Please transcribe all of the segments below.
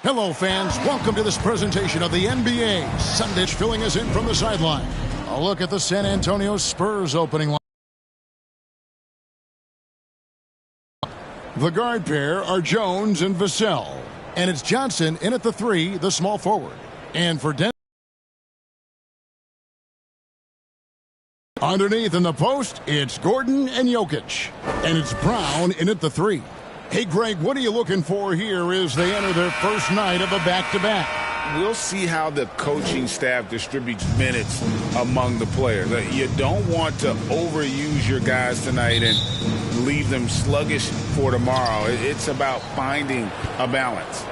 Hello, fans. Welcome to this presentation of the NBA. Sunday filling us in from the sideline. A look at the San Antonio Spurs opening line. The guard pair are Jones and Vassell. And it's Johnson in at the 3, the small forward. And for Denver, underneath in the post, it's Gordon and Jokic. And it's Brown in at the 3. Hey, Greg, what are you looking for here as they enter their first night of a back-to-back? We'll see how the coaching staff distributes minutes among the players. You don't want to overuse your guys tonight and leave them sluggish for tomorrow. It's about finding a balance.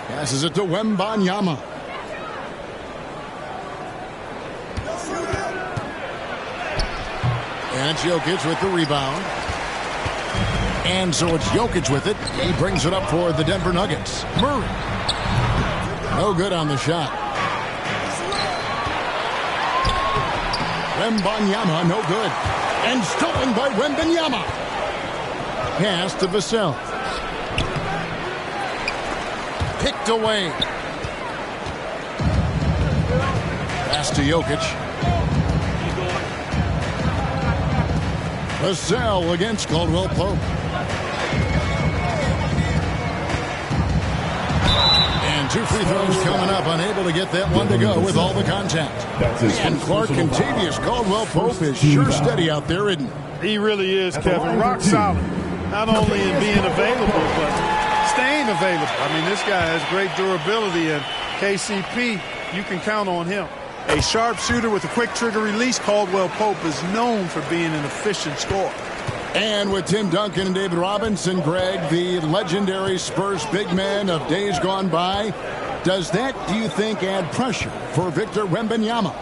Passes it to WEMBANYAMA. And it's Jokic with the rebound. And so it's Jokic with it. He brings it up for the Denver Nuggets. Murray. No good on the shot. WEMBANYAMA, no good. And stolen by WEMBANYAMA. Pass to Vassell. Picked away. Pass to Jokic. Vassell against Caldwell Pope. And 2 free throws coming up. Unable to get that one to go with all the contact. And Clark Contavious Caldwell Pope is sure steady out there, isn't he? He really is, Kevin. Rock solid. Not only in being available, but staying available. I mean, this guy has great durability, and KCP, you can count on him. A sharpshooter with a quick trigger release, Caldwell Pope is known for being an efficient scorer. And with Tim Duncan and David Robinson, Greg, the legendary Spurs big man of days gone by, does that, do you think, add pressure for Victor Wembanyama?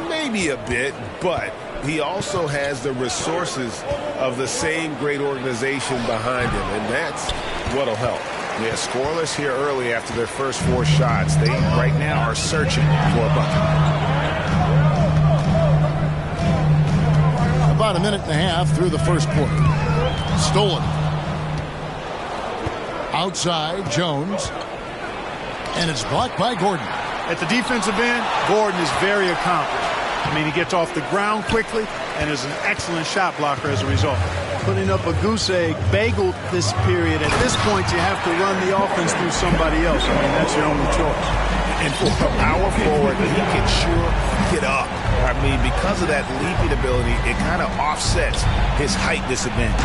Maybe a bit, but he also has the resources of the same great organization behind him, and that's what'll help. Yeah, scoreless here early after their first 4 shots. They right now are searching for a bucket. About a minute and a half through the first quarter. Stolen. Outside, Jones. And it's blocked by Gordon. At the defensive end, Gordon is very accomplished. I mean, he gets off the ground quickly and is an excellent shot blocker as a result. Putting up a goose egg, bagel this period. At this point, you have to run the offense through somebody else. I mean, that's your only choice. And for a power forward, he can sure get up. I mean, because of that leaping ability, it kind of offsets his height disadvantage.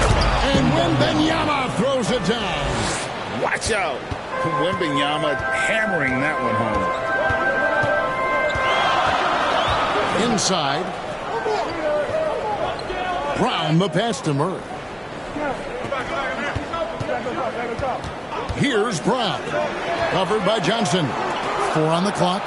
And Wembanyama throws it down. Watch out. Wembanyama hammering that one home. Inside. Brown, the pass to Murray. Here's Brown. Covered by Johnson. 4 on the clock.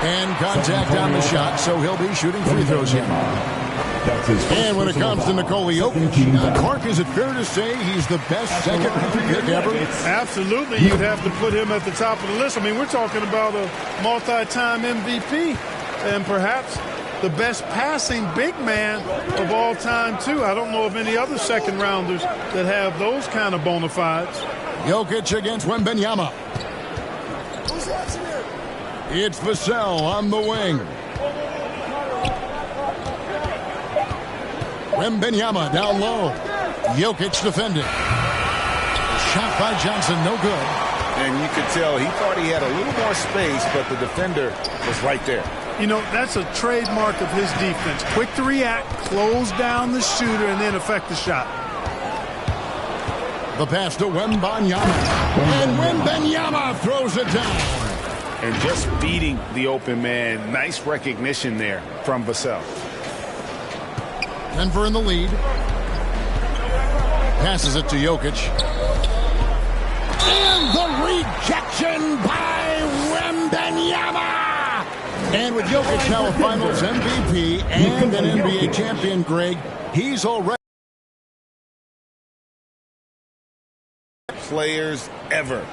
And contact on the shot, so he'll be shooting free throws here. And when it comes to NIKOLA Jokic, Clark, is it fair to say he's the best second-round pick ever? Absolutely. You'd have to put him at the top of the list. I mean, we're talking about a multi-time MVP and perhaps the best passing big man of all time, too. I don't know of any other second-rounders that have those kind of bona fides. Jokic against Wembanyama. It's Vassell on the wing. Wembanyama down low. Jokic defending. Shot by Johnson, no good. And you could tell he thought he had a little more space, but the defender was right there. You know, that's a trademark of his defense. Quick to react, close down the shooter, and then affect the shot. The pass to Wembanyama. And Wembanyama throws it down. And just beating the open man. Nice recognition there from Vassell. Denver in the lead. Passes it to Jokic. And the rejection by Wembanyama. And with Jokic now a Finals MVP and an NBA champion, Greg, he's already players ever.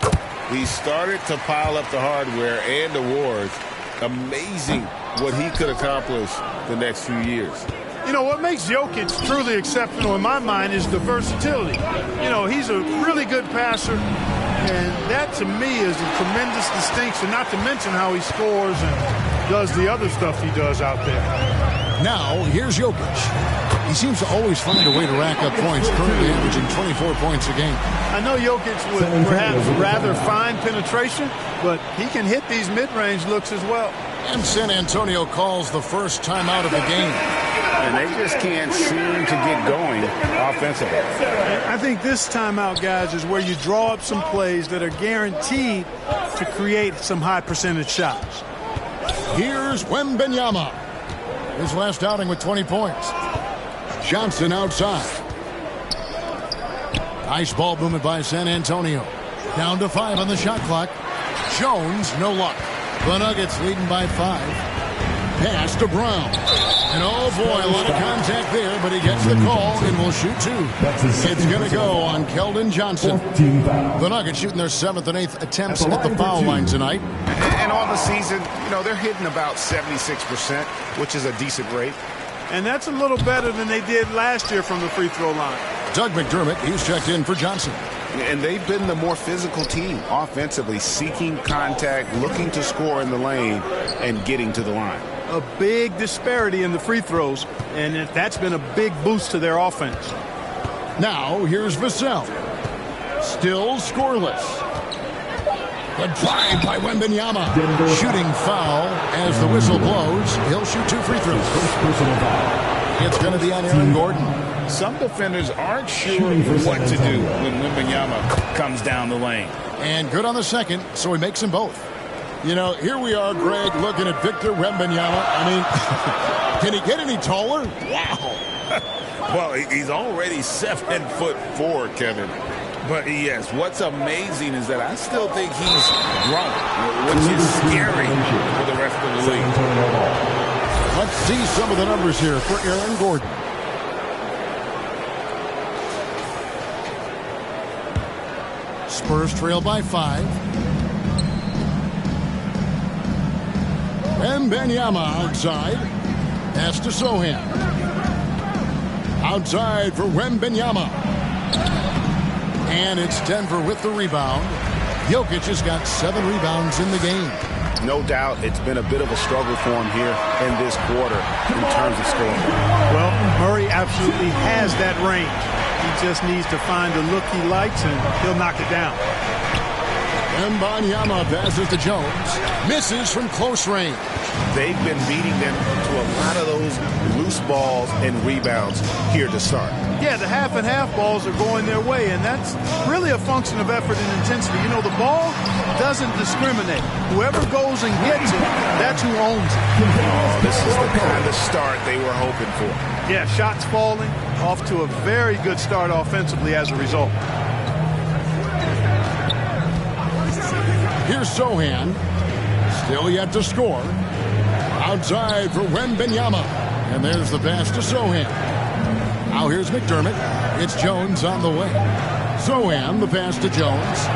He started to pile up the hardware and awards. Amazing what he could accomplish the next few years. You know, what makes Jokic truly exceptional in my mind is the versatility. You know, he's a really good passer. And that, to me, is a tremendous distinction, not to mention how he scores and does the other stuff he does out there. Now, here's Jokic. He seems to always find a way to rack up points, currently averaging 24 points a game. I know Jokic would perhaps rather find penetration, but he can hit these mid-range looks as well. And San Antonio calls the first timeout of the game. And they just can't seem to get going offensively. I think this timeout, guys, is where you draw up some plays that are guaranteed to create some high percentage shots. Here's WEMBANYAMA. His last outing with 20 points. Johnson outside. Nice ball movement by San Antonio. Down to 5 on the shot clock. Jones, no luck. The Nuggets leading by 5. Pass to Brown. And oh boy, a lot of contact there, but he gets the call and will shoot 2. It's going to go on Keldon Johnson. The Nuggets shooting their 7th and 8th attempts at the foul line tonight. And on the season, you know, they're hitting about 76%, which is a decent rate. And that's a little better than they did last year from the free throw line. Doug McDermott, he's checked in for Johnson. And they've been the more physical team offensively, seeking contact, looking to score in the lane, and getting to the line. A big disparity in the free throws, and that's been a big boost to their offense. Now, here's Vassell. Still scoreless. The drive by WEMBANYAMA. Shooting foul as the whistle blows. He'll shoot 2 free throws. It's going to be on Aaron Gordon. Some defenders aren't sure what to do when WEMBANYAMA comes down the lane. And good on the second, so he makes them both. You know, here we are, Greg, looking at Victor WEMBANYAMA. I mean, can he get any taller? Wow. Well, he's already 7'4", Kevin. But yes, what's amazing is that I still think he's grown, which is scary for the rest of the league. Let's see some of the numbers here for Aaron Gordon. Spurs trail by 5. WEMBANYAMA outside. Pass to Sohan. Outside for WEMBANYAMA. And it's Denver with the rebound. Jokic has got 7 rebounds in the game. No doubt it's been a bit of a struggle for him here in this quarter in terms of scoring. Well, Murray absolutely has that range. He just needs to find the look he likes, and he'll knock it down. WEMBANYAMA passes to Jones. Misses from close range. They've been beating them to a lot of those loose balls and rebounds here to start. Yeah, the half and half balls are going their way, and that's really a function of effort and intensity. You know, the ball doesn't discriminate. Whoever goes and gets it, that's who owns it. Oh, this is the kind of start they were hoping for. Yeah, shots falling, off to a very good start offensively as a result. Here's Sohan. Still yet to score. Outside for WEMBANYAMA. And there's the pass to Sohan. Now here's McDermott. It's Jones on the way. Sohan, the pass to Jones.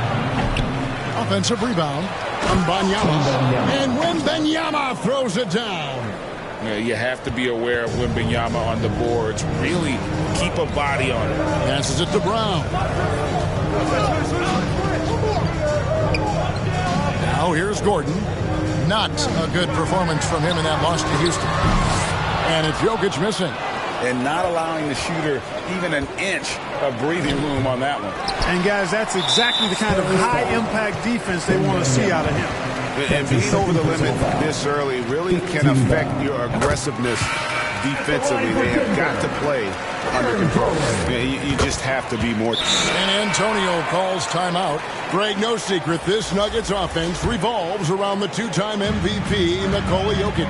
Offensive rebound. WEMBANYAMA. And WEMBANYAMA throws it down. You have to be aware of WEMBANYAMA on the boards. Really keep a body on it. Passes it to Brown. Now here's Gordon. Not a good performance from him in that loss to Houston. And it's Jokic missing. And not allowing the shooter even an inch of breathing room on that one. And guys, that's exactly the kind of high-impact defense they want to see out of him. And being over the limit this early really can affect your aggressiveness defensively. They have got to play under control. You just have to be more. And Antonio calls timeout. Greg, no secret, this Nuggets offense revolves around the 2-time MVP, NIKOLA Jokic.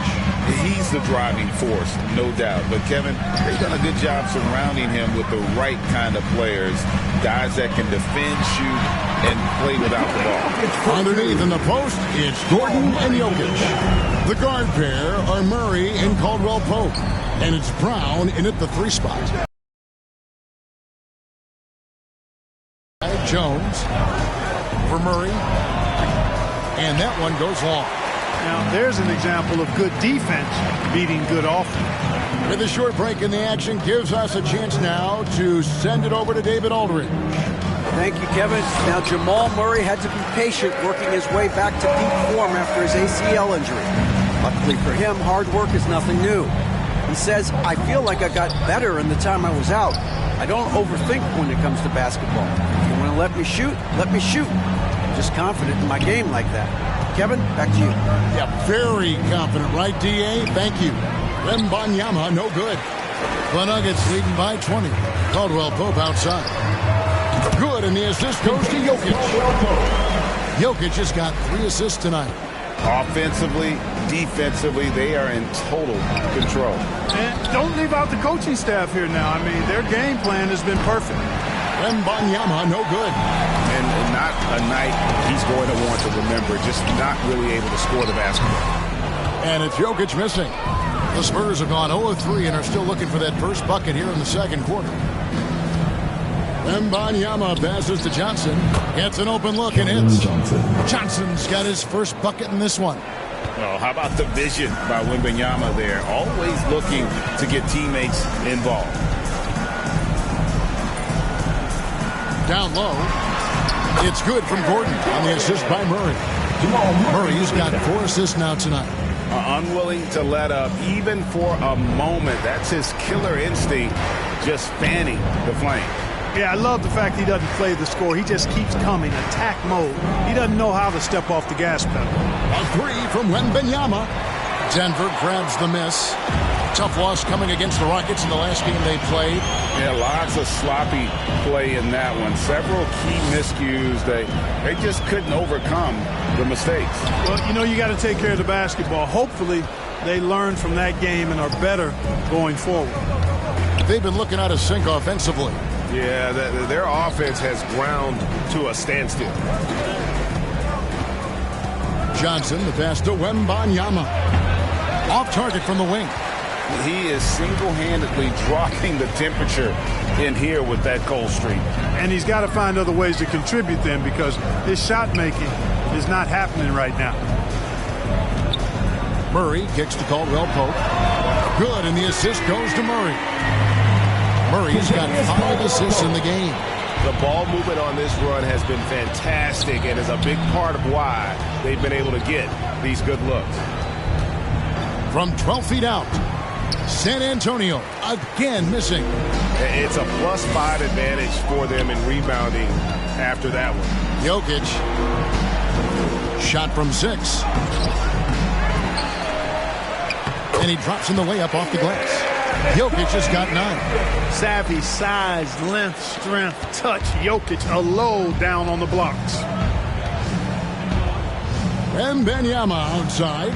He's the driving force, no doubt. But, Kevin, they've done a good job surrounding him with the right kind of players, guys that can defend, shoot, and play without the ball. Underneath in the post, it's Gordon and Jokic. The guard pair are Murray and Caldwell Pope. And it's Brown in at the 3 spot. Jones for Murray. And that one goes long. Now, there's an example of good defense beating good offense. With a short break in the action, gives us a chance now to send it over to David Aldridge. Thank you, Kevin. Now, Jamal Murray had to be patient working his way back to peak form after his ACL injury. Luckily for him, hard work is nothing new. He says, I feel like I got better in the time I was out. I don't overthink when it comes to basketball. If you want to let me shoot, let me shoot. I'm just confident in my game like that. Kevin, back to you. Yeah, very confident, right, D.A.? Thank you. WEMBANYAMA, no good. The Nuggets leading by 20. Caldwell Pope outside. Good, and the assist goes to Jokic. Jokic has got 3 assists tonight. Offensively, defensively, they are in total control. And don't leave out the coaching staff here now. I mean, their game plan has been perfect. WEMBANYAMA, no good. And not a night he's going to want to remember, just not really able to score the basketball. And it's Jokic missing. The Spurs have gone 0-3 and are still looking for that first bucket here in the second quarter. WEMBANYAMA passes to Johnson. Gets an open look and hits. Johnson's got his first bucket in this one. Well, how about the vision by WEMBANYAMA there? Always looking to get teammates involved. Down low. It's good from Gordon on the assist by Murray. Murray's got 4 assists now tonight. Unwilling to let up even for a moment. That's his killer instinct, just fanning the flame. Yeah, I love the fact he doesn't play the score. He just keeps coming, attack mode. He doesn't know how to step off the gas pedal. A 3 from WEMBANYAMA. Denver grabs the miss. Tough loss coming against the Rockets in the last game they played. Yeah, lots of sloppy play in that one. Several key miscues. They just couldn't overcome the mistakes. Well, you know, you got to take care of the basketball. Hopefully, they learn from that game and are better going forward. They've been looking out of sync offensively. Yeah, their offense has ground to a standstill. Johnson, the pass to WEMBANYAMA. Off target from the wing. He is single-handedly dropping the temperature in here with that cold streak. And he's got to find other ways to contribute then, because his shot making is not happening right now. Murray kicks to Caldwell Pope. Good, and the assist goes to Murray. Murray's got 5 assists in the game. The ball movement on this run has been fantastic and is a big part of why they've been able to get these good looks. From 12 feet out, San Antonio again missing. It's a +5 advantage for them in rebounding after that one. Jokic. Shot from 6. And he drops in the layup off the glass. Jokic has got 9. Savvy, size, length, strength, touch. Jokic a low down on the blocks. WEMBANYAMA outside.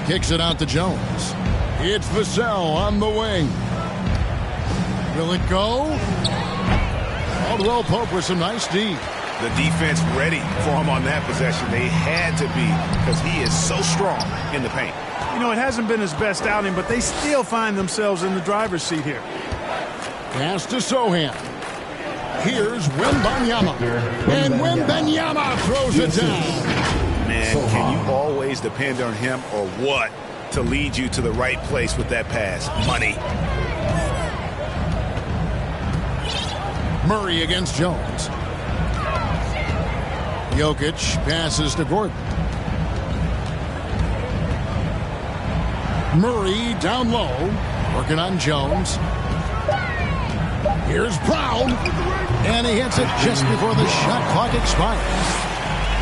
Kicks it out to Jones. It's Vassell on the wing. Will it go? Caldwell Pope with some nice D. The defense ready for him on that possession. They had to be, because he is so strong in the paint. You know, it hasn't been his best outing, but they still find themselves in the driver's seat here. Pass to Sohan. Here's WEMBANYAMA. And WEMBANYAMA throws it down. Man, can you always depend on him or what to lead you to the right place with that pass? Money. Murray against Jones. Jokic passes to Gordon. Murray down low, working on Jones. Here's Brown, and he hits it just before the shot clock expires.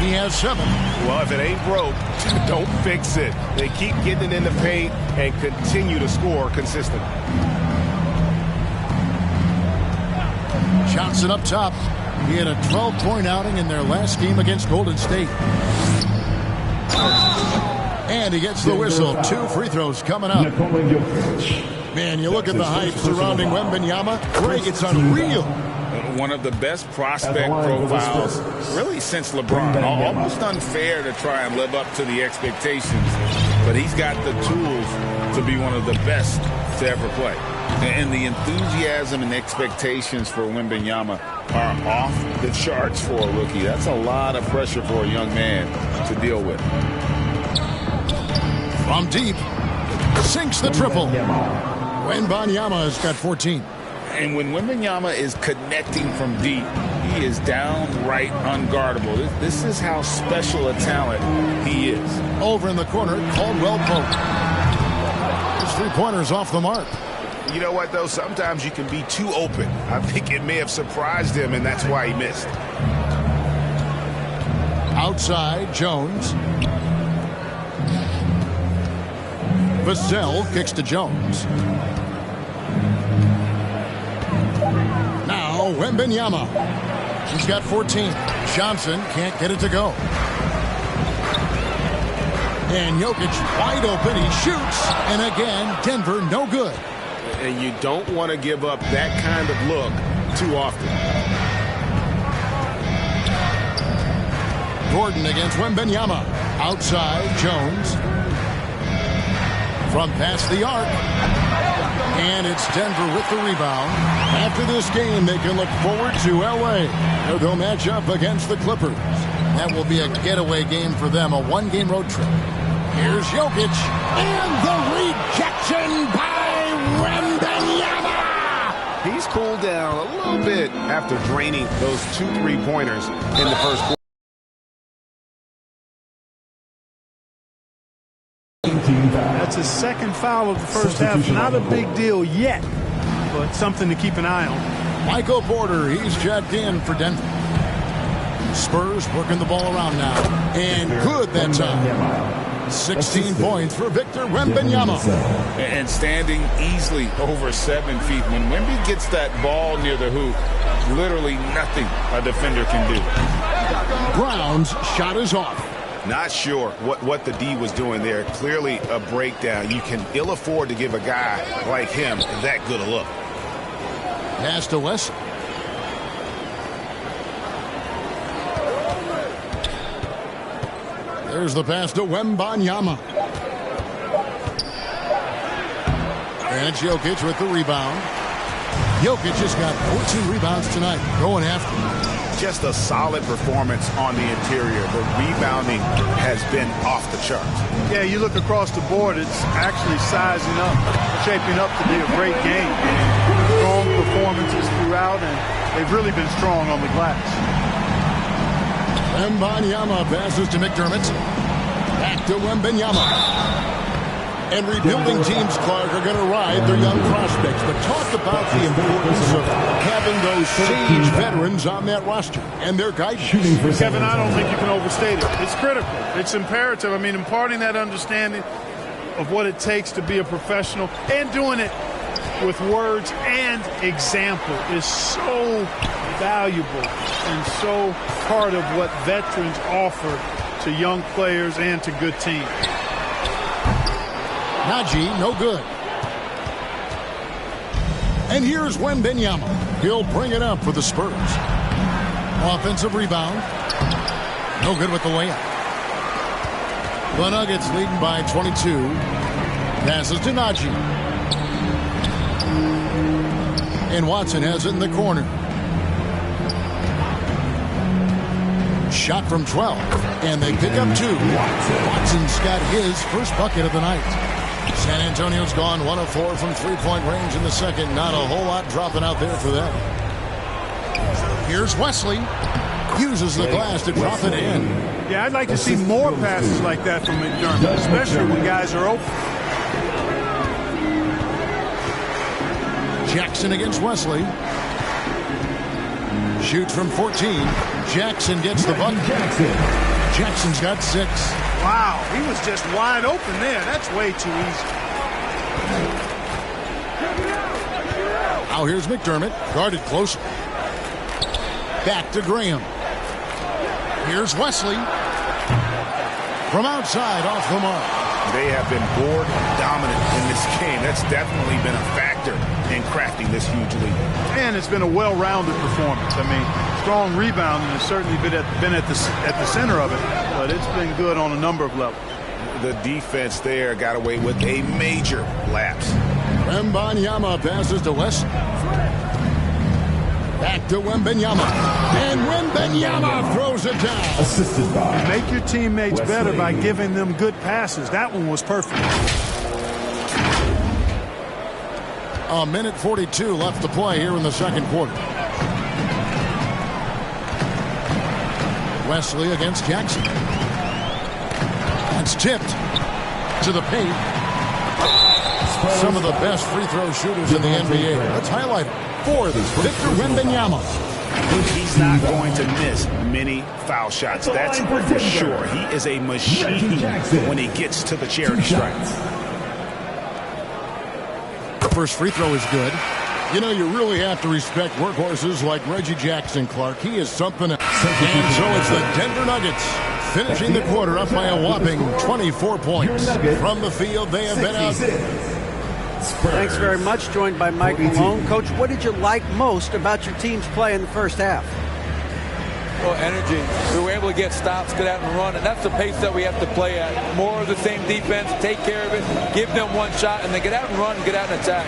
He has 7. Well, if it ain't broke, don't fix it. They keep getting it in the paint and continue to score consistently. Johnson up top. He had a 12-point outing in their last game against Golden State. And he gets the whistle. 2 free throws coming up. Man, you look at the hype surrounding WEMBANYAMA. Greg, it's unreal. One of the best prospect profiles really since LeBron. Almost unfair to try and live up to the expectations, but he's got the tools to be one of the best to ever play. And the enthusiasm and expectations for WEMBANYAMA are off the charts for a rookie. That's a lot of pressure for a young man to deal with. From deep, sinks the triple. Wembanyama has got 14. And when Wembanyama is connecting from deep, he is downright unguardable. This is how special a talent he is. Over in the corner, Caldwell Pope. His three-pointer's off the mark. You know what, though? Sometimes you can be too open. I think it may have surprised him, and that's why he missed. Outside, Jones. Vassell kicks to Jones. Now, Wembanyama. He's got 14. Johnson can't get it to go. And Jokic wide open. He shoots. And again, Denver no good. And you don't want to give up that kind of look too often. Gordon against Wembanyama. Outside, Jones. From past the arc. And it's Denver with the rebound. After this game, they can look forward to L.A., where they'll match up against the Clippers. That will be a getaway game for them, a one-game road trip. Here's Jokic. And the rejection by Wembanyama. He's cooled down a little bit after draining those 2 3-pointers in the first quarter. That's his second foul of the first half. Not a big deal yet, but something to keep an eye on. Michael Porter, he's checked in for Denver. Spurs working the ball around now. And good that time. 16 points for Victor Wembanyama. And standing easily over 7 feet. When Wemby gets that ball near the hoop, literally nothing a defender can do. Brown's shot is off. Not sure what the D was doing there. Clearly a breakdown. You can ill afford to give a guy like him that good a look. Pass to West. There's the pass to Wembanyama. And it's Jokic with the rebound. Jokic has got 14 rebounds tonight. Going after him. Just a solid performance on the interior. The rebounding has been off the charts. Yeah, you look across the board, it's actually sizing up, shaping up to be a great game. Strong performances throughout, and they've really been strong on the glass. Wembanyama passes to McDermott. Back to Wembanyama. And rebuilding teams, Clark, are going to ride their young prospects. But talk about the importance of having those sage veterans on that roster and their guidance. Kevin, I don't think you can overstate it. It's critical. It's imperative. I mean, imparting that understanding of what it takes to be a professional and doing it with words and example is so valuable and so part of what veterans offer to young players and to good teams. Najee, no good. And here's Wembanyama. He'll bring it up for the Spurs. Offensive rebound. No good with the layup. The Nuggets leading by 22. Passes to Najee. And Watson has it in the corner. Shot from 12. And they pick up 2. Watson's got his first bucket of the night. San Antonio's gone 1 of 4 from three-point range in the second. Not a whole lot dropping out there for them. Here's Wesley. Uses the glass to drop it in. Yeah, I'd like to see more passes like that from McDermott, especially when guys are open. Jackson against Wesley. Shoots from 14. Jackson gets the bucket. Jackson's got 6. Wow, he was just wide open there. That's way too easy. Now here's McDermott, guarded closer. Back to Graham. Here's Wesley. From outside, off the mark. They have been board dominant in this game. That's definitely been a factor in crafting this huge lead. And it's been a well-rounded performance. I mean, strong rebounding has certainly been at the center of it, but it's been good on a number of levels. The defense there got away with a major lapse. Wembanyama passes to West. Back to Wembanyama. And Wembanyama throws it down. Assisted by. Make your teammates better by giving them good passes. That one was perfect. A minute 42 left to play here in the second quarter. Wesley against Jackson. It's tipped to the paint. Some of the best free throw shooters in the NBA. Let's highlight it. Fourth, Victor Wembanyama. He's not going to miss many foul shots. That's for sure. He is a machine when he gets to the charity stripe. The first free throw is good. You know, you really have to respect workhorses like Reggie Jackson Clark. He is something. And so it's the Denver Nuggets finishing the quarter up by a whopping 24 points. From the field, they have been out. Thanks very much. Joined by Mike Malone. Coach, what did you like most about your team's play in the first half? Well, energy. We were able to get stops, get out and run, and that's the pace that we have to play at. More of the same defense, take care of it, give them one shot, and then get out and run and get out and attack.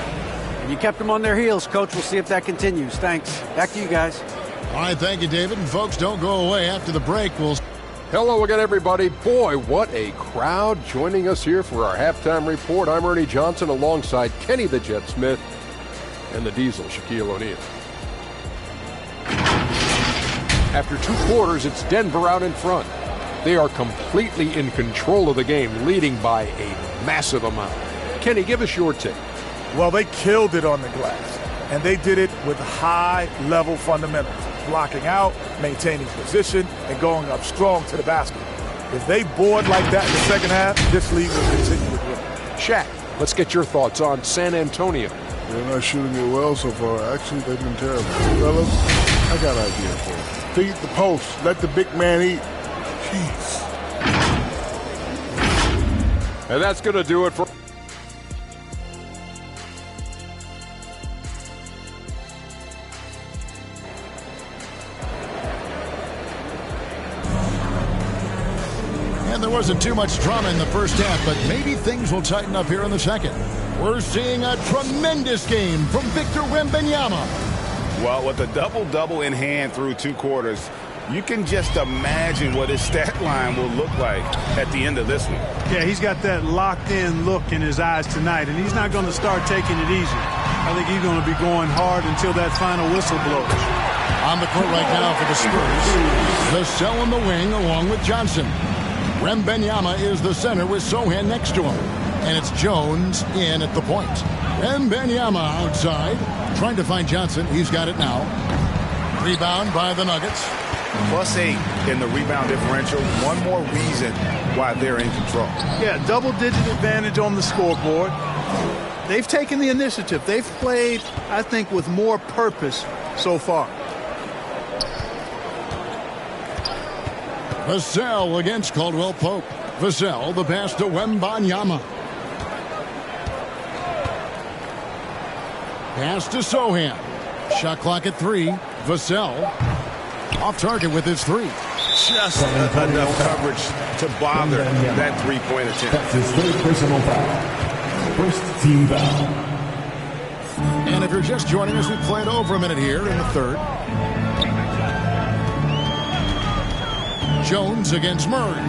And you kept them on their heels, Coach. We'll see if that continues. Thanks. Back to you guys. All right, thank you, David. And folks, don't go away. After the break, we'll... Hello again, everybody. Boy, what a crowd joining us here for our halftime report. I'm Ernie Johnson alongside Kenny the Jet Smith and the Diesel, Shaquille O'Neal. After 2 quarters, it's Denver out in front. They are completely in control of the game, leading by a massive amount. Kenny, give us your take. Well, they killed it on the glass, and they did it with high-level fundamentals. Blocking out, maintaining position, and going up strong to the basket. If they board like that in the second half, this league will continue to grow. Shaq, let's get your thoughts on San Antonio. They're not shooting it well so far. Actually, they've been terrible. Fellas, I got an idea for them. Feed the post. Let the big man eat. Jeez. And that's going to do it for... And there wasn't too much drama in the first half, but maybe things will tighten up here in the second. We're seeing a tremendous game from Victor Wembanyama. Well, with a double-double in hand through 2 quarters, you can just imagine what his stat line will look like at the end of this one. Yeah, he's got that locked-in look in his eyes tonight, and he's not going to start taking it easy. I think he's going to be going hard until that final whistle blows. On the court right now for the Spurs, Vassell in the wing along with Johnson. Wembanyama is the center with Sohan next to him. And it's Jones in at the point. Wembanyama outside, trying to find Johnson. He's got it now. Rebound by the Nuggets. +8 in the rebound differential. One more reason why they're in control. Yeah, double-digit advantage on the scoreboard. They've taken the initiative. They've played, I think, with more purpose so far. Vassell against Caldwell Pope. Vassell, the pass to Wembanyama. Pass to Sohan. Shot clock at 3. Vassell off target with his 3. Just enough coverage to bother that 3-point attempt. That's his 3rd personal foul. First team foul. And if you're just joining us, we played over a minute here in the 3rd. Jones against Murray.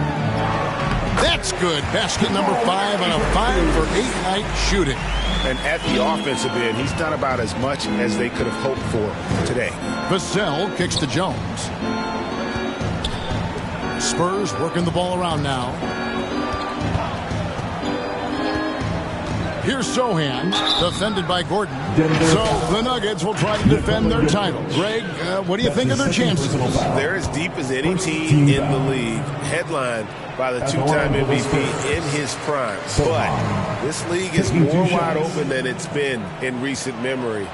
That's good. Basket number 5 on a 5-for-8 night shooting. And at the offensive end, he's done about as much as they could have hoped for today. Vassell kicks to Jones. Spurs working the ball around now. Here's Sohan, defended by Gordon. So the Nuggets will try to defend their title. Greg, what do you think of their chances? They're as deep as any team in the league, headlined by the 2-time MVP in his prime. But this league is more wide open than it's been in recent memory.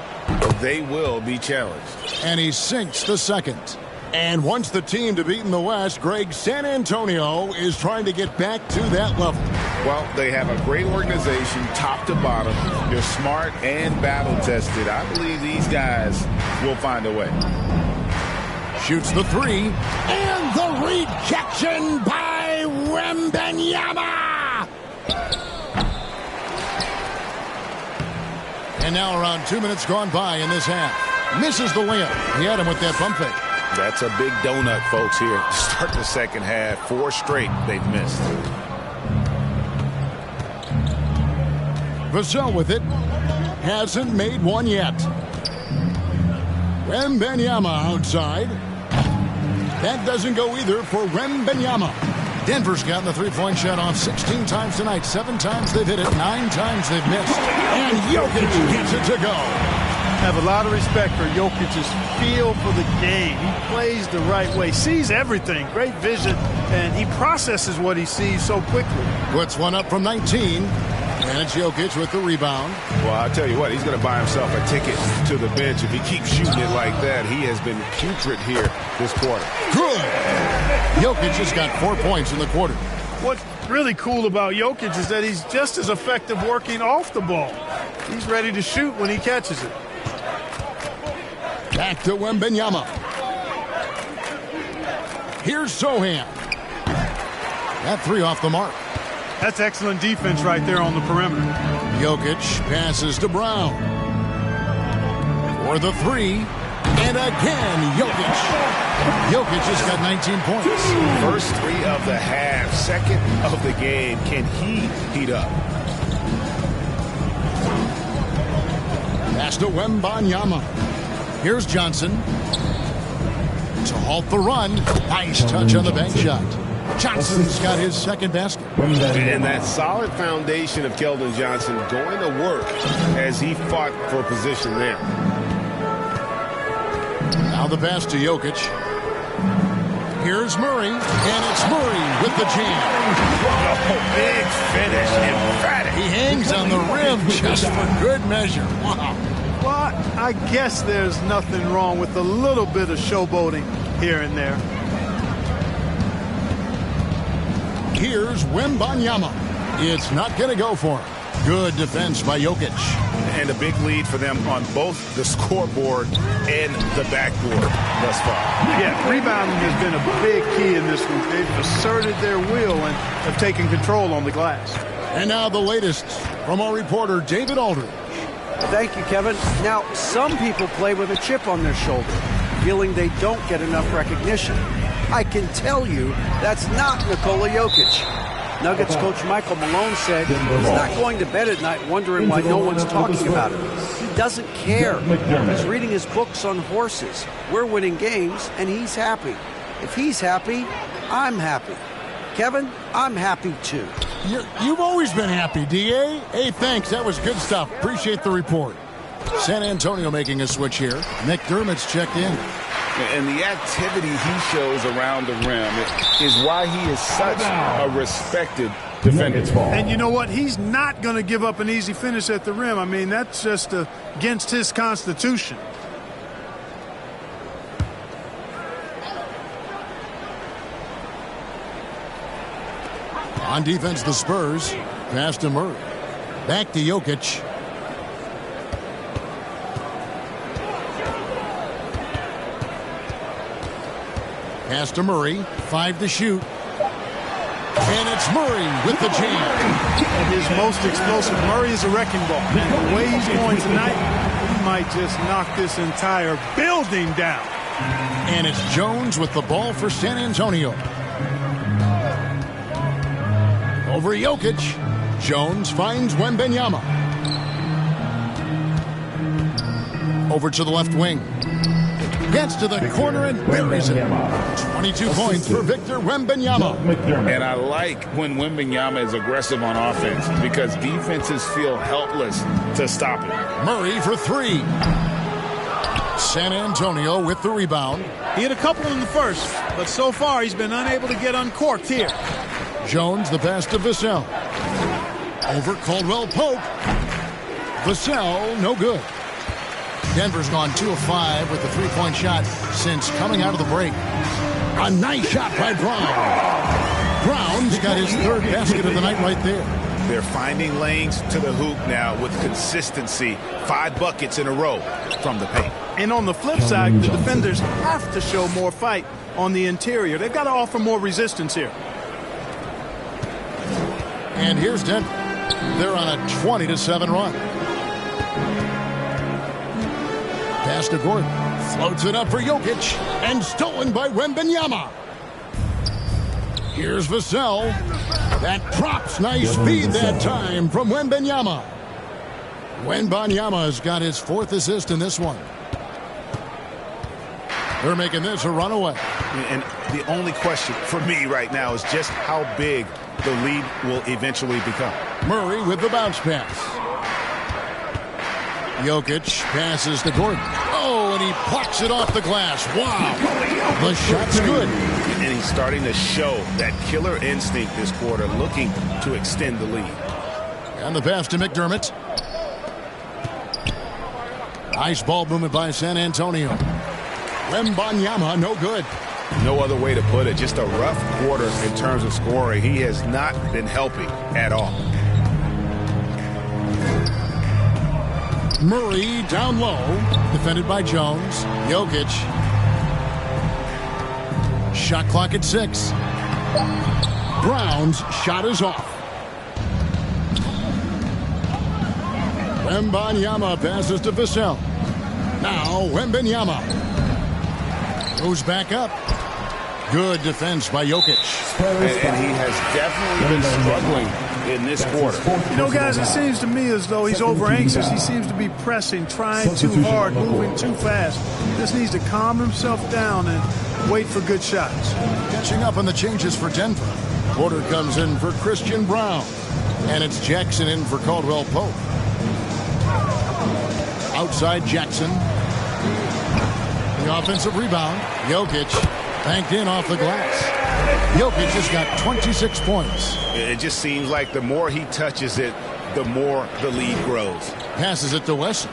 They will be challenged. And he sinks the second. And wants the team to beat in the West, Greg, San Antonio is trying to get back to that level. Well, they have a great organization, top to bottom. They're smart and battle-tested. I believe these guys will find a way. Shoots the 3. And the rejection by Wembanyama. And now around 2 minutes gone by in this half. Misses the layup. He had him with that pump fake. That's a big donut, folks, here to start the second half. 4 straight they've missed. Vassell with it. hasn't made one yet. WEMBANYAMA outside. That doesn't go either for WEMBANYAMA. Denver's gotten the three-point shot off 16 times tonight. 7 times they've hit it, 9 times they've missed. And Jokic gets it to go. Have a lot of respect for Jokic's feel for the game. He plays the right way, sees everything, great vision, and he processes what he sees so quickly. Puts one up from 19, and it's Jokic with the rebound. Well, I'll tell you what, he's going to buy himself a ticket to the bench if he keeps shooting it like that. He has been putrid here this quarter. Good. Jokic just got 4 points in the quarter. What's really cool about Jokic is that he's just as effective working off the ball. He's ready to shoot when he catches it. Back to WEMBANYAMA. Here's Sohan. That three off the mark. That's excellent defense right there on the perimeter. Jokic passes to Brown. For the three. And again, Jokic. Jokic just got 19 points. First 3 of the half, second of the game. Can he heat up? Pass to WEMBANYAMA. Here's Johnson to halt the run. Nice touch on the bank shot. Johnson's got his second basket. And that solid foundation of Keldon Johnson going to work as he fought for position there. Now the pass to Jokic. Here's Murray, and it's Murray with the jam. Oh, big finish, emphatic. He hangs on the rim just for good measure. Wow. Well, I guess there's nothing wrong with a little bit of showboating here and there. Here's WEMBANYAMA. It's not going to go for him. Good defense by Jokic. And a big lead for them on both the scoreboard and the backboard thus far. Yeah, rebounding has been a big key in this one. They've asserted their will and have taken control on the glass. And now the latest from our reporter, David Aldridge. Thank you, Kevin. Now, some people play with a chip on their shoulder, feeling they don't get enough recognition. I can tell you that's not NIKOLA Jokic. Nuggets coach Michael Malone said he's not going to bed at night wondering why no one's talking about it. He doesn't care. He's reading his books on horses. We're winning games, and he's happy. If he's happy, I'm happy. Kevin, I'm happy too. You've always been happy, D.A. Hey, thanks. That was good stuff. Appreciate the report. San Antonio making a switch here. McDermott's checked in. And the activity he shows around the rim is why he is such a respected defender. And you know what? He's not going to give up an easy finish at the rim. I mean, that's just against his constitution. On defense, the Spurs. Pass to Murray. Back to Jokic. Pass to Murray. 5 to shoot. And it's Murray with the jam. At his most explosive, Murray is a wrecking ball. And the way he's going tonight, he might just knock this entire building down. And it's Jones with the ball for San Antonio. Over Jokic. Jones finds WEMBANYAMA. Over to the left wing. Gets to the corner and buries it. 22 points for Victor WEMBANYAMA. And I like when WEMBANYAMA is aggressive on offense because defenses feel helpless to stop him. Murray for 3. San Antonio with the rebound. He had a couple in the first, but so far he's been unable to get uncorked here. Jones, the pass to Vassell. Over Caldwell Pope. Vassell, no good. Denver's gone 2 of 5 with the three-point shot since coming out of the break. A nice shot by Brown. Brown's got his 3rd basket of the night right there. They're finding lanes to the hoop now with consistency. 5 buckets in a row from the paint. And on the flip side, the defenders have to show more fight on the interior. They've got to offer more resistance here. And here's Denver. They're on a 20-7 run. Pass to Gordon. Floats it up for Jokic. And stolen by WEMBANYAMA. Here's Vassell. That drops. Nice feed that time from WEMBANYAMA. Wembanyama has got his 4th assist in this one. They're making this a runaway. And the only question for me right now is just how big the lead will eventually become. Murray with the bounce pass. Jokic passes to Gordon. Oh, and he plucks it off the glass. Wow. The shot's good. And he's starting to show that killer instinct this quarter, looking to extend the lead. And the pass to McDermott. Nice ball movement by San Antonio. Wembanyama, no good. No other way to put it. Just a rough quarter in terms of scoring. He has not been helping at all. Murray down low. Defended by Jones. Jokic. Shot clock at 6. Brown's shot is off. Wembanyama passes to Vassell. Now Wembanyama goes back up. Good defense by Jokic. And he has definitely been struggling in this quarter. You know, guys, it seems to me as though he's over anxious. He seems to be pressing, trying too hard, moving too fast. He just needs to calm himself down and wait for good shots. Catching up on the changes for Denver. Porter comes in for Christian Brown. And it's Jackson in for Caldwell Pope. Outside Jackson. The offensive rebound. Jokic banked in off the glass. Jokic has got 26 points. It just seems like the more he touches it, the more the lead grows. Passes it to Wesson.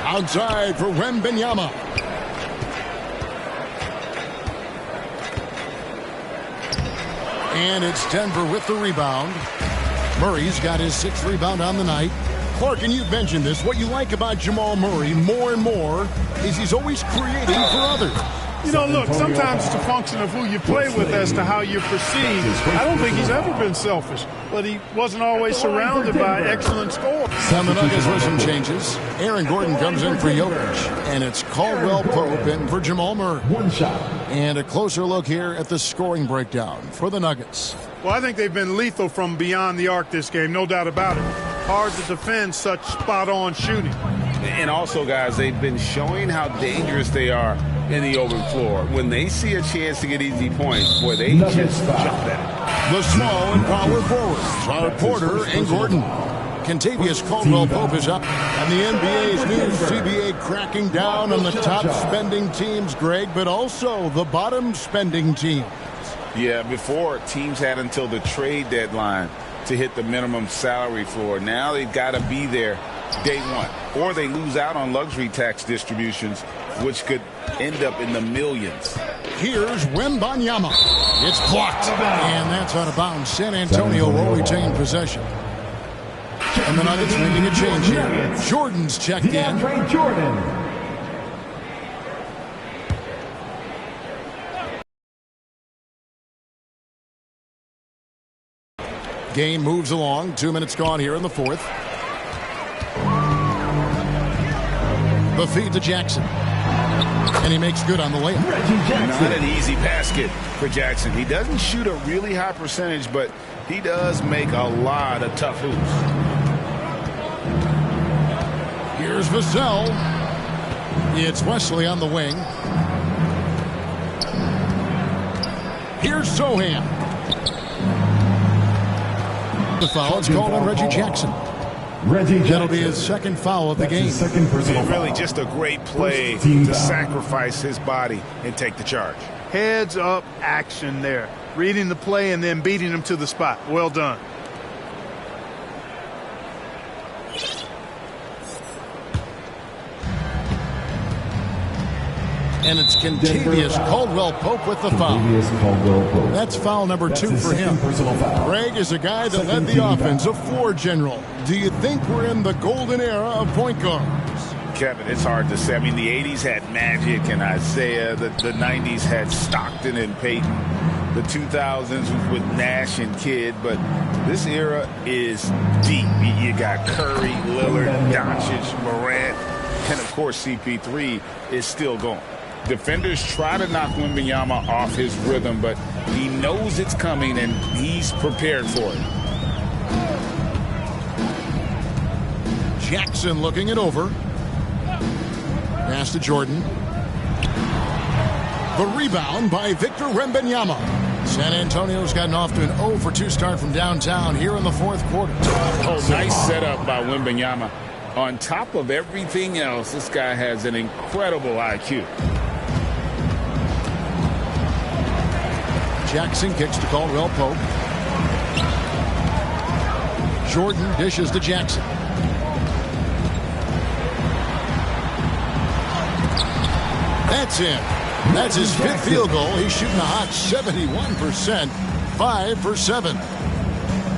Outside for Wembanyama. And it's Denver with the rebound. Murray's got his 6th rebound on the night. Clark, and you've mentioned this, what you like about Jamal Murray more and more is he's always creating for others. You know, look, sometimes it's a function of who you play with as to how you're perceived. I don't think he's ever been selfish, but he wasn't always surrounded by excellent scores. On the Nuggets with some changes. Aaron Gordon comes in for Jokic, and it's Caldwell Pope in for Jamal Murray. 1 shot. And a closer look here at the scoring breakdown for the Nuggets. Well, I think they've been lethal from beyond the arc this game, no doubt about it. Hard to defend such spot-on shooting. And also, guys, they've been showing how dangerous they are in the open floor. When they see a chance to get easy points, boy, they just jump at it. The small and power forwards are Porter and Gordon. Contavious Caldwell Pope is up, and the NBA's new CBA cracking down on the top spending teams, Greg, but also the bottom spending teams. Yeah, before teams had until the trade deadline to hit the minimum salary floor. Now they've got to be there day one, or they lose out on luxury tax distributions, which could end up in the millions. Here's Wembanyama. It's blocked, and that's out of bounds. San Antonio will retain possession. And the Nuggets making a change here. Jordan's checked in. Jordan. Game moves along. 2 minutes gone here in the 4th. The feed to Jackson. And he makes good on the layup. Not an easy basket for Jackson. He doesn't shoot a really high percentage, but he does make a lot of tough hoops. Here's Vassell. It's Wesley on the wing. Here's Sohan. The foul is called on Reggie Jackson. That'll be his 2nd foul of the game. Really just a great play to sacrifice his body and take the charge. Heads up action there. Reading the play and then beating him to the spot. Well done. And it's Contavious Caldwell Pope with the foul. That's foul number 2 for him. Greg is a guy that led the offense, a floor general. Do you think we're in the golden era of point guards? Kevin, it's hard to say. I mean, the 80s had Magic and Isaiah. The 90s had Stockton and Peyton. The 2000s was with Nash and Kidd. But this era is deep. You got Curry, Lillard, Doncic, Morant, and, of course, CP3 is still going. Defenders try to knock Wembanyama off his rhythm, but he knows it's coming, and he's prepared for it. Jackson looking it over. Pass to Jordan. The rebound by Victor Wembanyama. San Antonio's gotten off to an 0-for-2 start from downtown here in the fourth quarter. Oh, nice setup by Wembanyama. On top of everything else, this guy has an incredible IQ. Jackson kicks to Caldwell Pope. Jordan dishes to Jackson. That's it. That's his fifth field goal. He's shooting a hot 71%, 5 for 7.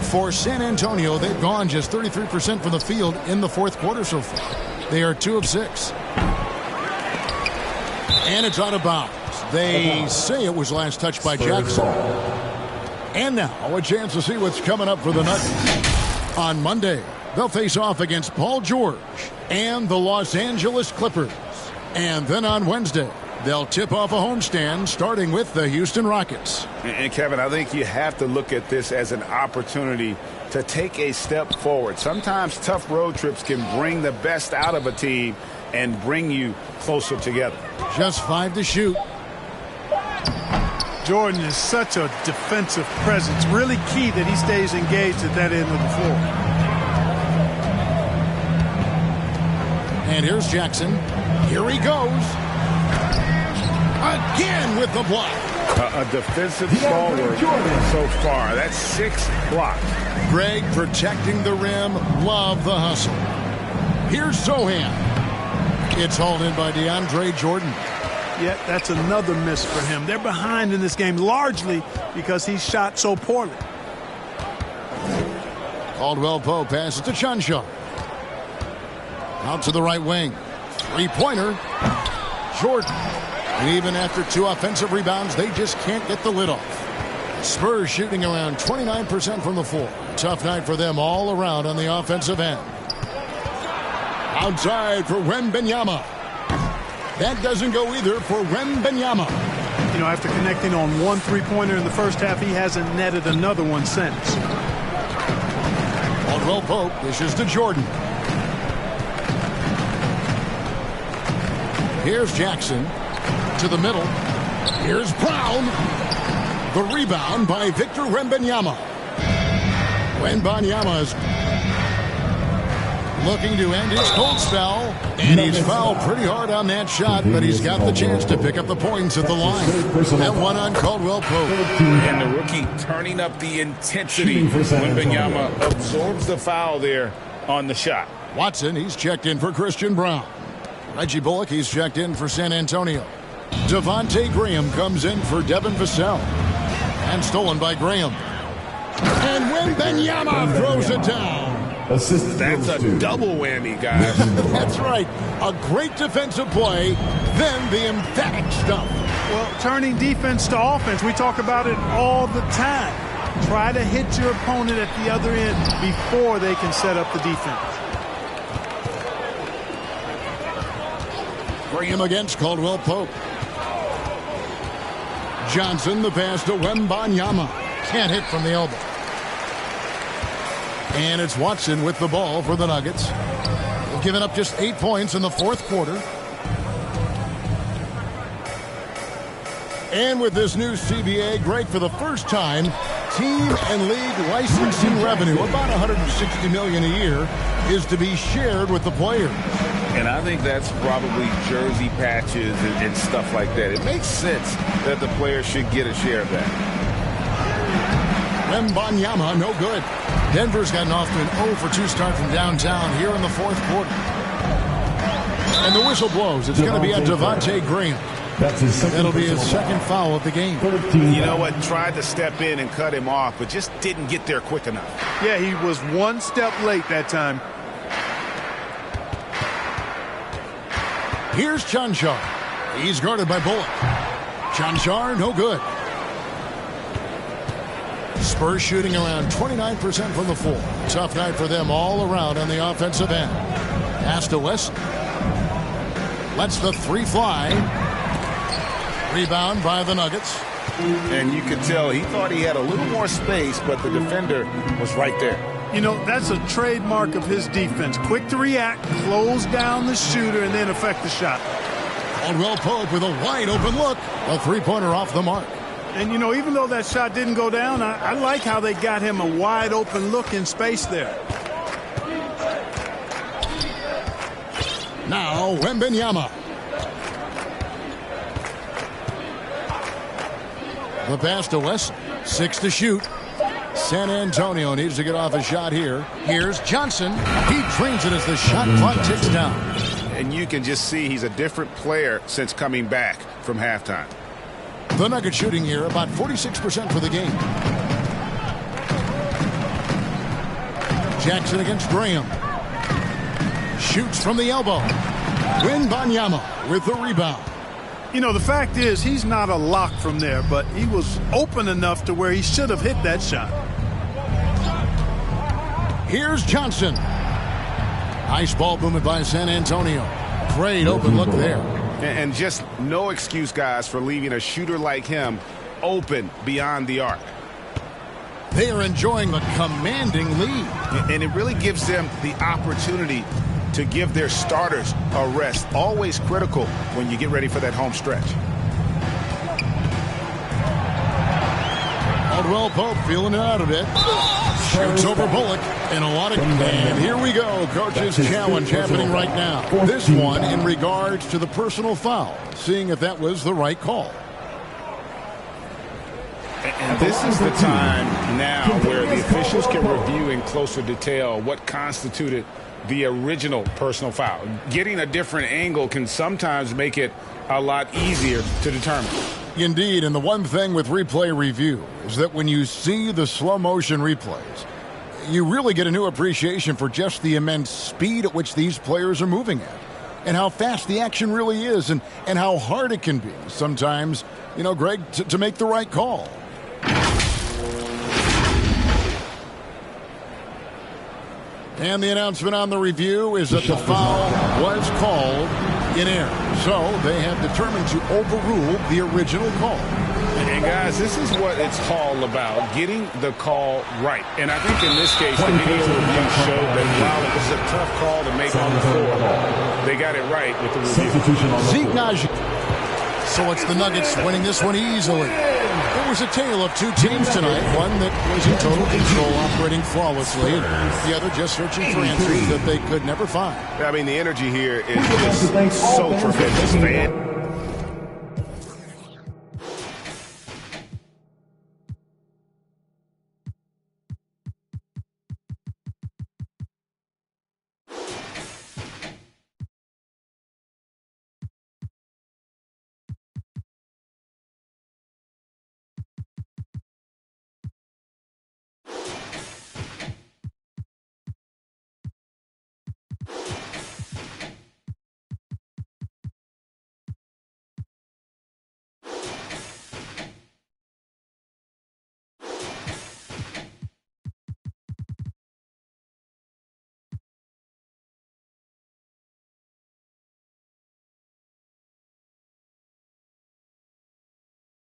For San Antonio, they've gone just 33% from the field in the fourth quarter so far. They are 2 of 6. And it's out of bounds. They say it was last touched by Jackson. And now a chance to see what's coming up for the Nuggets. On Monday, they'll face off against Paul George and the Los Angeles Clippers. And then on Wednesday, they'll tip off a homestand starting with the Houston Rockets. And Kevin, I think you have to look at this as an opportunity to take a step forward. Sometimes tough road trips can bring the best out of a team and bring you closer together. Just 5 to shoot. Jordan is such a defensive presence. Really key that he stays engaged at that end of the floor. And here's Jackson. Here he goes. Again with the block. A defensive stalwart so far. That's 6 blocks. Greg protecting the rim. Love the hustle. Here's Sohan. It's hauled in by DeAndre Jordan. Yeah, that's another miss for him. They're behind in this game largely because he shot so poorly. Caldwell Pope passes to Chanshaw. Out to the right wing. Three-pointer. Jordan. And even after 2 offensive rebounds, they just can't get the lid off. Spurs shooting around 29% from the floor. Tough night for them all around on the offensive end. Outside for Wembanyama. That doesn't go either for Wembanyama. You know, after connecting on 1 3-pointer in the first half, he hasn't netted another one since. Caldwell Pope dishes to Jordan. Here's Jackson to the middle. Here's Brown. The rebound by Victor Wembanyama. Wembanyama is looking to end his cold spell, and he's fouled pretty hard on that shot, but he's got the chance to pick up the points at the line. That one on Caldwell Pope. And the rookie turning up the intensity. Wembanyama absorbs the foul there on the shot. Watson, he's checked in for Christian Brown. Reggie Bullock, he's checked in for San Antonio. Devontae Graham comes in for Devin Vassell. And stolen by Graham. And Wembanyama throws it down. That's a double whammy, guys. That's right. A great defensive play, then the emphatic stuff. Well, turning defense to offense, we talk about it all the time. Try to hit your opponent at the other end before they can set up the defense. Graham against Caldwell Pope. Johnson, the pass to Wembanyama. Can't hit from the elbow. And it's Watson with the ball for the Nuggets. They've given up just 8 points in the fourth quarter. And with this new CBA, Greg, for the first time, team and league licensing revenue, about $160 million a year, is to be shared with the players. And I think that's probably jersey patches and stuff like that. It makes sense that the players should get a share of that. Wembanyama, no good. Denver's gotten off to an 0-for-2 start from downtown here in the fourth quarter. And the whistle blows. It's going to be at Devontae Graham. That'll be his second foul of the game. You know what? Tried to step in and cut him off, but just didn't get there quick enough. Yeah, he was 1 step late that time. Here's Chanshaw. He's guarded by Bullock. Chanshaw, no good. Spurs shooting around 29% from the floor. Tough night for them all around on the offensive end. Pass to West. Lets the 3 fly. Rebound by the Nuggets. And you could tell he thought he had a little more space, but the defender was right there. You know, that's a trademark of his defense. Quick to react, close down the shooter, and then affect the shot. Caldwell Pope with a wide open look. A three-pointer off the mark. And, you know, even though that shot didn't go down, I like how they got him a wide open look in space there. Now, WEMBANYAMA. The pass to Wesley. 6 to shoot. San Antonio needs to get off a shot here. Here's Johnson. He drains it as the shot clock ticks down. And you can just see he's a different player since coming back from halftime. The Nuggets shooting here about 46% for the game. Jackson against Graham. Shoots from the elbow. WEMBANYAMA with the rebound. You know, the fact is he's not a lock from there, but he was open enough to where he should have hit that shot. Here's Johnson. Nice ball movement by San Antonio. Great open look there. And just no excuse, guys, for leaving a shooter like him open beyond the arc. They are enjoying a commanding lead. And it really gives them the opportunity to give their starters a rest. Always critical when you get ready for that home stretch. Caldwell Pope feeling it out a bit. Shoots over Bullock. And here we go. Coach's challenge happening right now. This one in regards to the personal foul. Seeing if that was the right call. And this is the time now where the officials can review in closer detail what constituted the original personal foul. Getting a different angle can sometimes make it a lot easier to determine. Indeed, and the one thing with replay review is that when you see the slow motion replays, you really get a new appreciation for just the immense speed at which these players are moving at, and how fast the action really is, and how hard it can be sometimes, you know, Greg, to make the right call. And the announcement on the review is that the foul was called in error. So they have determined to overrule the original call. And guys, this is what it's all about, getting the call right. And I think in this case, the video review showed that while it was a tough call to make on the floor, they got it right with the review. So it's the Nuggets winning this one easily. It was a tale of two teams tonight. One that was in total control, operating flawlessly. The other just searching for answers that they could never find. I mean, the energy here is just so tremendous, man.